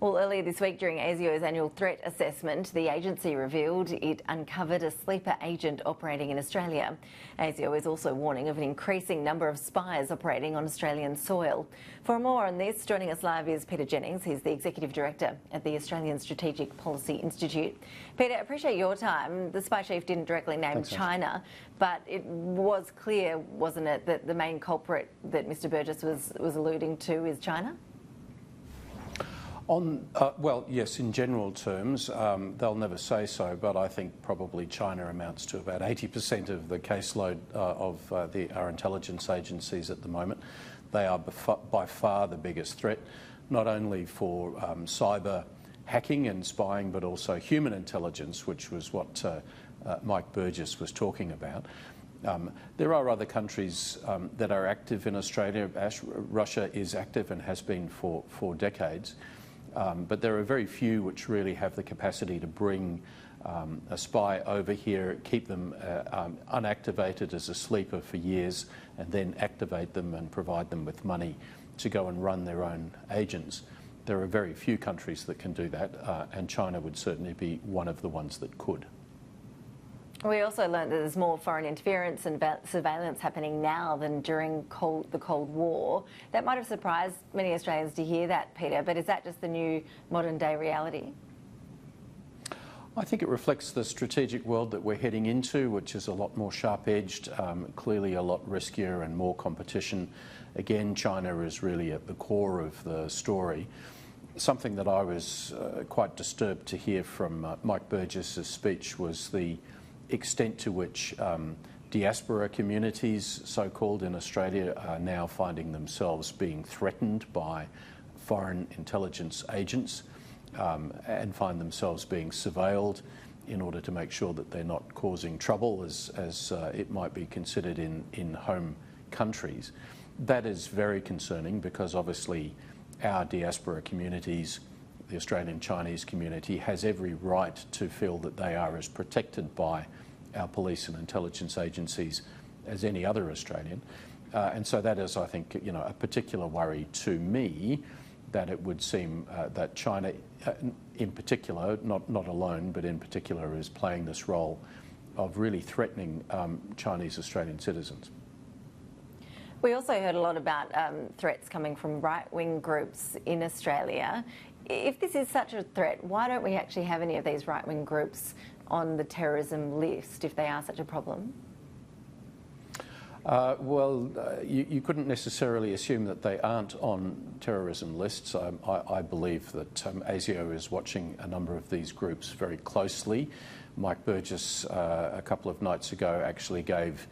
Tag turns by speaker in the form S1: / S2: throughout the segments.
S1: Well, earlier this week during ASIO's annual threat assessment, the agency revealed it uncovered a sleeper agent operating in Australia. ASIO is also warning of an increasing number of spies operating on Australian soil. For more on this, joining us live is Peter Jennings. He's the Executive Director at the Australian Strategic Policy Institute. Peter, I appreciate your time. The spy chief didn't directly name China, but it was clear, wasn't it, that the main culprit that Mr Burgess was alluding to is China?
S2: Well, yes, in general terms, they'll never say so, but I think probably China amounts to about 80% of the caseload of our intelligence agencies at the moment. They are by far the biggest threat, not only for cyber hacking and spying, but also human intelligence, which was what Mike Burgess was talking about. There are other countries that are active in Australia. Russia is active and has been for decades. But there are very few which really have the capacity to bring a spy over here, keep them unactivated as a sleeper for years, and then activate them and provide them with money to go and run their own agents. There are very few countries that can do that, and China would certainly be one of the ones that could.
S1: We also learned that there's more foreign interference and surveillance happening now than during the Cold War. That might have surprised many Australians to hear that, Peter, but is that just the new modern-day reality?
S2: I think it reflects the strategic world that we're heading into, which is a lot more sharp-edged, clearly a lot riskier and more competition. Again, China is really at the core of the story. Something that I was quite disturbed to hear from Mike Burgess's speech was the extent to which diaspora communities, so-called, in Australia are now finding themselves being threatened by foreign intelligence agents and find themselves being surveilled in order to make sure that they're not causing trouble as it might be considered in home countries. That is very concerning because obviously our diaspora communities, the Australian Chinese community, has every right to feel that they are as protected by our police and intelligence agencies as any other Australian. And so that is, I think, a particular worry to me, that it would seem that China in particular, not alone, but in particular, is playing this role of really threatening Chinese Australian citizens.
S1: We also heard a lot about threats coming from right-wing groups in Australia. If this is such a threat, why don't we actually have any of these right-wing groups on the terrorism list if they are such a problem? You couldn't necessarily assume that they aren't on terrorism lists. I believe that ASIO is watching a number of these groups very closely. Mike Burgess a couple of nights ago actually gave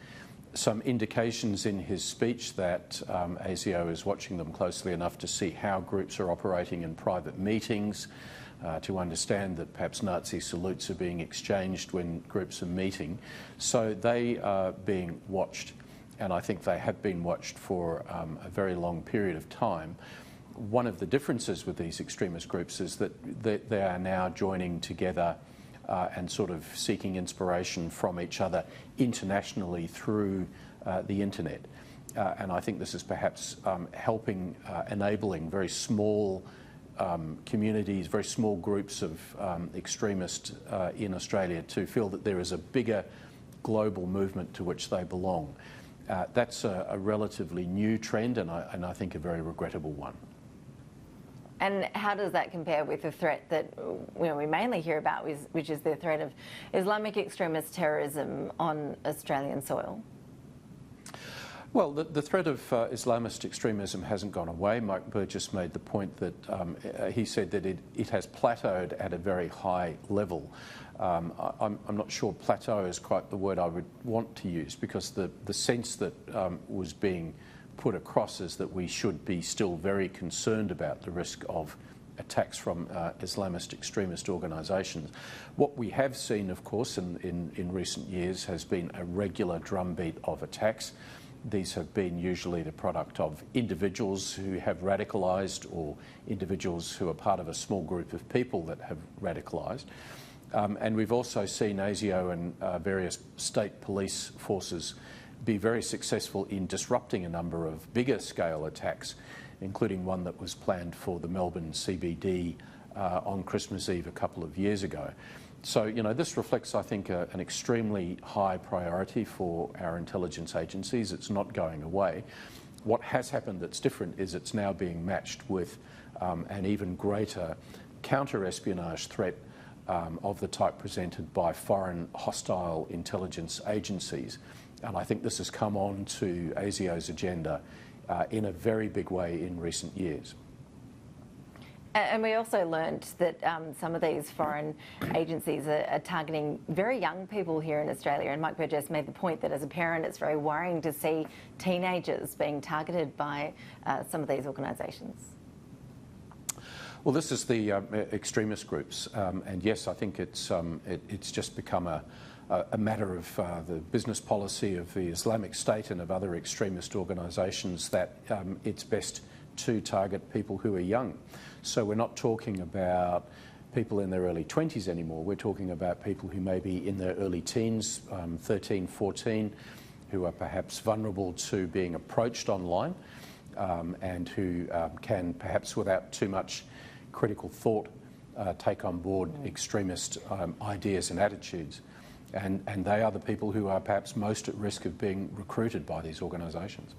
S1: some indications in his speech that ASIO is watching them closely enough to see how groups are operating in private meetings, to understand that perhaps Nazi salutes are being exchanged when groups are meeting. So they are being watched, and I think they have been watched for a very long period of time. One of the differences with these extremist groups is that they are now joining together and sort of seeking inspiration from each other internationally through the internet. And I think this is perhaps helping, enabling very small communities, very small groups of extremists in Australia to feel that there is a bigger global movement to which they belong. That's a relatively new trend, and I think a very regrettable one. And how does that compare with the threat that we mainly hear about, which is the threat of Islamic extremist terrorism on Australian soil?
S2: Well, the threat of Islamist extremism hasn't gone away. Mike Burgess made the point that he said that it has plateaued at a very high level. I'm not sure plateau is quite the word I would want to use, because the sense that was being put across is that we should be still very concerned about the risk of attacks from Islamist extremist organisations. What we have seen, of course, in recent years has been a regular drumbeat of attacks. These have been usually the product of individuals who have radicalised, or individuals who are part of a small group of people that have radicalised. And we've also seen ASIO and various state police forces be very successful in disrupting a number of bigger scale attacks, including one that was planned for the Melbourne CBD
S1: on Christmas Eve a couple of years ago. So, you know, this reflects, I think, an extremely high priority for our intelligence agencies. It's not going away. What has happened that's different is it's now being matched with an even greater counter-espionage threat of the type presented by foreign hostile intelligence agencies. And I think this has come on to ASIO's agenda in a very big way in recent years.
S3: And we also learned that some of these foreign agencies are targeting very young people here in Australia. And Mike Burgess made the point that as a parent, it's very worrying to see teenagers being targeted by some of these organisations.
S1: Well, this is the extremist groups, and yes, I think it's just become a matter of the business policy of the Islamic State and of other extremist organisations that it's best to target people who are young. So we're not talking about people in their early 20s anymore. We're talking about people who may be in their early teens, 13, 14, who are perhaps vulnerable to being approached online and who can perhaps without too much critical thought take on board extremist ideas and attitudes. And they are the people who are perhaps most at risk of being recruited by these organisations.